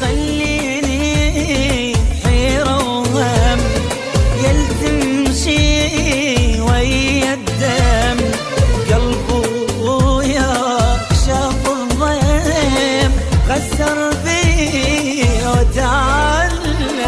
خليني حيرة وهم يلتمشي ويا الدم قلبه وياك شاف الضيم خسر فيه وتعلم.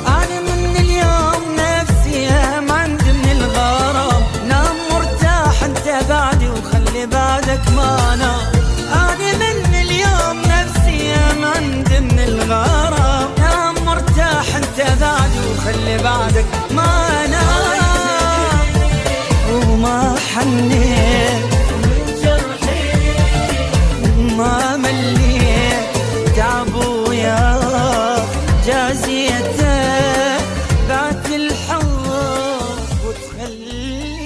أنا من اليوم نفسي هم عندي من الغرام نام مرتاح أنت بعدي وخلي بعدك ما نام. أنا من اليوم نفسي هم عندي من الغرام نام مرتاح أنت بعدي وخلي بعدك ما نام. وما حنيت من جرحي ما مليت تعب وياك جازيته بعت الحب وتخليت.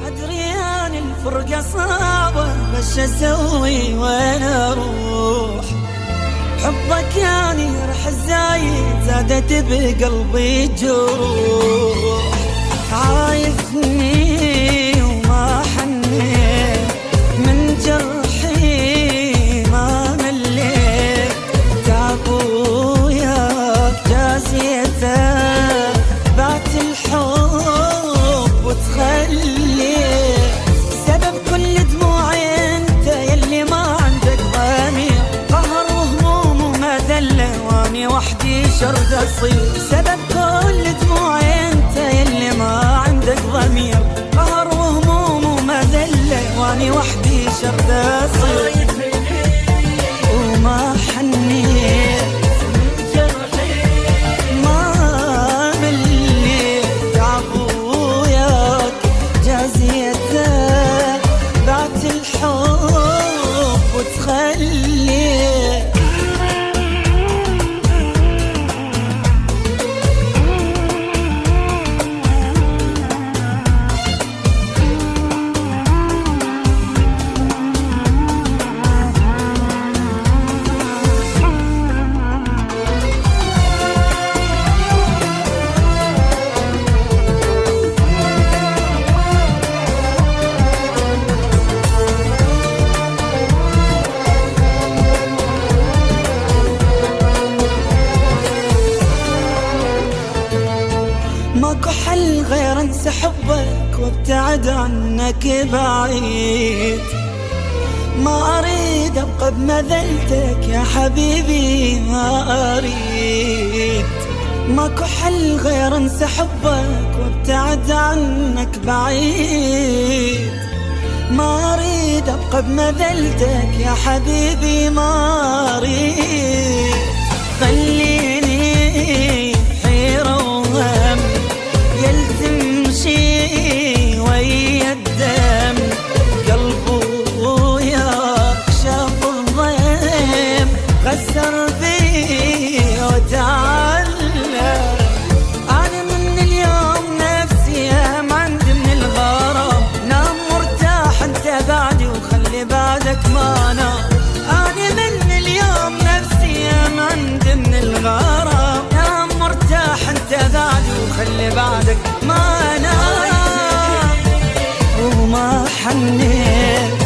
أدري أنا الفرقة صعبة بس أسوي وين أروح حبك يعني رح الزايد زادت بقلبي جروح. عايزني وما حنيت من جرحي ما مليت تعب وياك جازيته بعت الحب وتخليت. سبب كل دموعي انت يلي ما عندك ضمير قهر وهموم ومذلة واني وحدي شرد اصير. سبب كل دموعي انت يلي ما عندك ضمير قهر وهموم ومذلة واني وحدي شرد اصير. وما حنيت من جرحي ما مليت تعب وياك جازيته بعت الحب وتخليت. ماكو حل غير انسى حبك وابتعد عنك بعيد. ما اريد ابقى بمذلتك يا حبيبي ما اريد. ماكو حل غير انسى حبك وابتعد عنك بعيد. ما اريد ابقى بمذلتك يا حبيبي ما اريد. خليني حيرة وهم يلتمشي ويا الدم قلبه وياك شاف الضيم خسر فيه وتعلم. أنا من اليوم نفسي هم عندي من الغرام نام مرتاح أنت بعدي وخلي بعدك ما نام. أنا من اليوم نفسي هم عندي من الغرام نام مرتاح أنت بعدي وخلي بعدك ما نام. وما حنيت